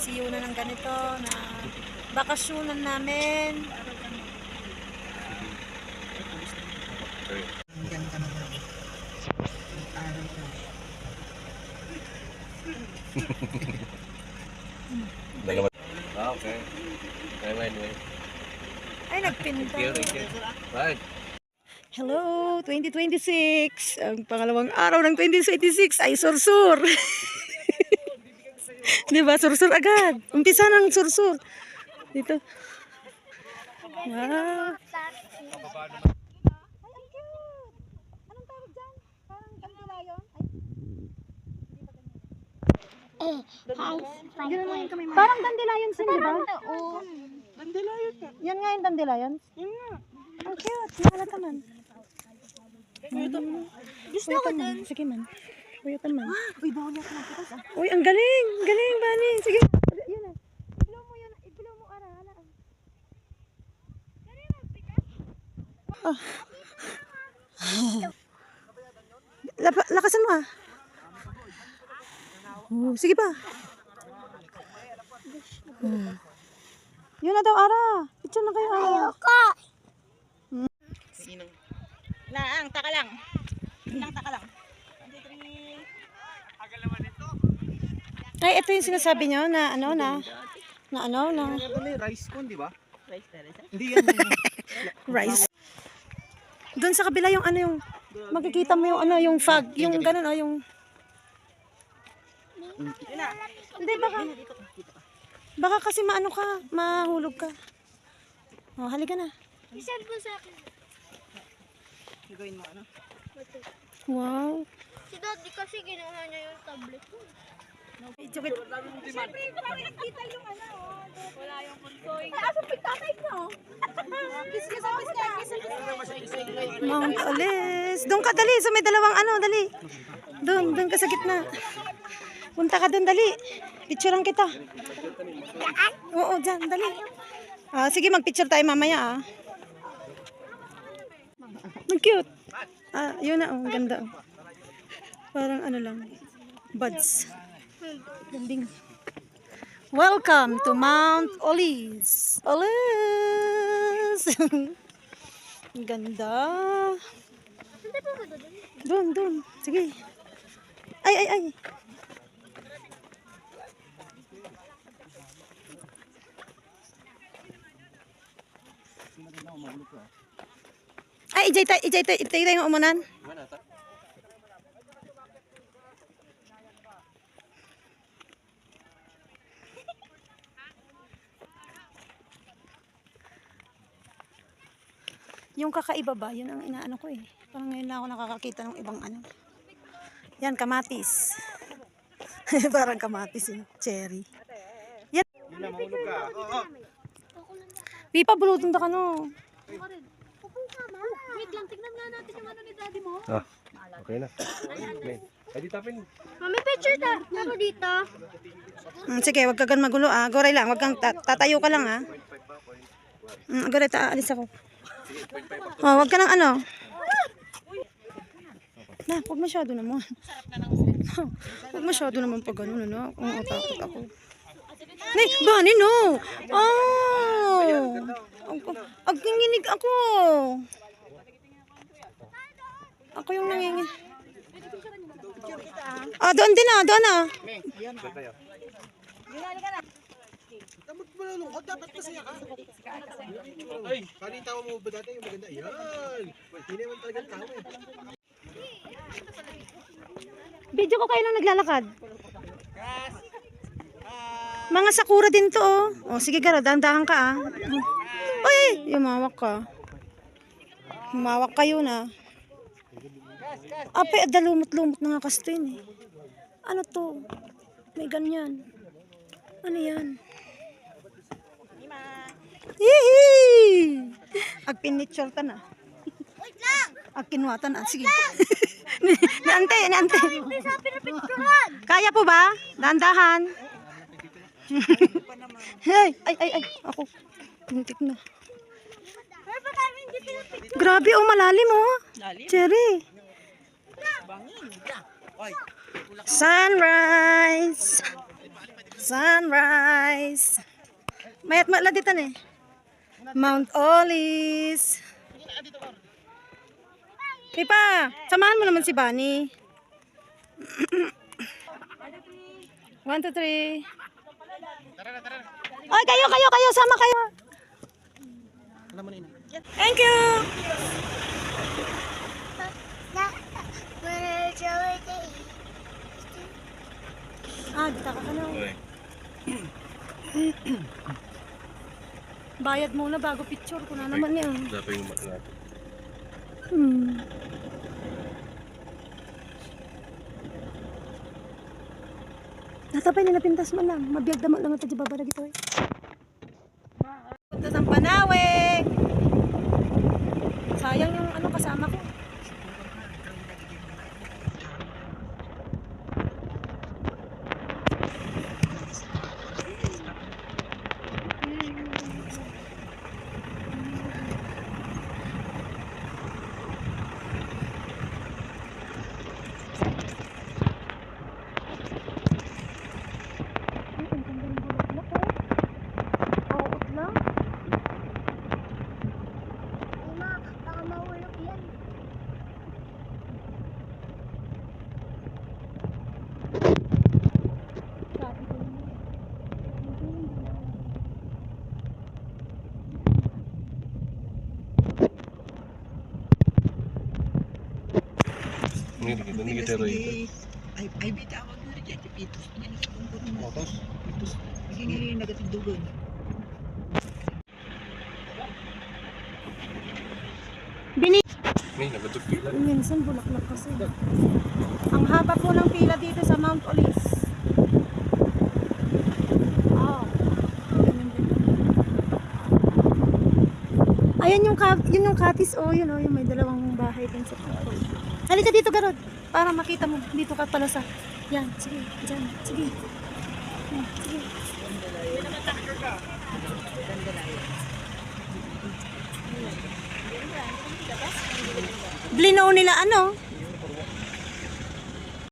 pansiyo na ng ganito na bakasyonan namin. Okay. Wait. Ay, nagpinta. Right. Hello, 2026. Ang pangalawang araw ng 2026 ay sursur. Diba? Sursur agad. Umpisa ng sursur. Dito. Wow. Parang dandelions yun, diba? Dandelion ka. Yan nga yung dandelions. Yun nga. Ang cute. Nakalata man. Gusto ko din. Sige man. Puyatan man. Uy, bawal niya ka ng putas ah. Uy, ang galing. Galing, Bani. Sige. Yun na. I-blow mo yun. I-blow mo, Ara. Hala. Oh. Lakasan mo ah. Oh, sige pa. Yun na daw, Ara. Picture na kayo, Ara. Ayoko! Sino? Taka lang. Taka lang. 1, 2, 3. Ay, ito yung sinasabi nyo na ano na. Rice corn, di ba? Rice teresa? Hindi yan. Rice. Doon sa kabila yung ano yung makikita mo yung ano yung fog, yung ganun oh, yung Yun na. hindi baka kasi maano ka, mahulog ka. Oh, halika na. I-send mo sa akin. Gawin mo ano? Wow. Si Daddy kasi ginawa niya yung tablet ko. Siyempre, Nakita yung ano, wala yung konsoy. Asa pagtatay mo? Mount Olis. Doon ka dali, sa may dalawang ano, dali. Doon ka sa gitna. Punta ka doon, dali. Picturean kita. Oo, dyan, dali. Sige, mag-picture tayo mamaya ah. Ang cute. Yun na, oh, ganda oh. Parang ano lang, buds. Ganding. Welcome to Mount Olis. Olis! Ang ganda. Doon. Sige. Ay. Ay, ijay tayo yung umunan. Yung kakaiba ba, yun ang inaano ko eh. Parang ngayon lang ako nakakakita ng ibang ano. Yan, kamatis. Parang kamatis eh, cherry. Yan. Pipa, bulutin ka no. Wait lang, tignan nga natin yung ano ni Daddy mo. Okay na. Ay, di tapin. Mami, picture ta. Ako dito. Sige, wag ka gan magulo ah. Goray lang, wag kang tatayo ka lang ah. Goray, alis ako. Wag ka nang ano. Na, wag masyado naman. Wag masyado naman pag gano'n, ano. Takot ako. Nay, Bani, no. Ang nanginig ako. Ako yung nanginig. Doon din ah, doon ah. Tamad mo lang lungkot, dapat masaya ka. Ay, kanita mo ba dati yung maganda? Yan! Hindi naman talagang tao eh. Video ko kayo lang naglalakad. Mga sakura din to oh. Sige gara, dahan-dahan ka ah. Uy, yumawak ka. Humawak kayo na. Ape, lumot-lumot na nga kasto yun eh. Ano to? May ganyan. Ano yan? Hihi! Agpinitsure ta na. Wait lang! Agkinwatan na. Sige. Naante. Hindi sa pinapicturean! Kaya po ba? Dahan-dahan. Ay. Ako. Pintik na. Pero pa kami hindi pinapicturean? Grabe oh, malalim oh. Cherry. Sunrise. Sunrise. Mayat maladitan eh. Mount Olis. Pipa, samahan mo naman si Bunny. 1, 2, 3. Ay, kayo, sama kayo. Alam mo na ina. Thank you. Dito ka na. Bayad muna bago picture ko na naman yan. Dapat yung mata natin. Natapay nila pintas mo lang. Mabiyag damot lang ito di babara gito eh. Punta sa Panawe. Sayang yung ano kasama ko. Baka mahulog yan. Hindi kita rin. Ay, bita ako na dyan, pitos. Yan sa kumpuro mo. Motos. Pitos. Hindi nagatindugan. May nagatog pila. Minsan bulaklak kasi. Ang haba po ng pila dito sa Mount Olis. Ganun din. Ayan yun yung katis yun yung may dalawang bahay din sa tapo. Halika dito, Garod, para makita mo. Dito ka pala sa, yan, sige, dyan, sige. Yan, sige. Blinaw nila ano?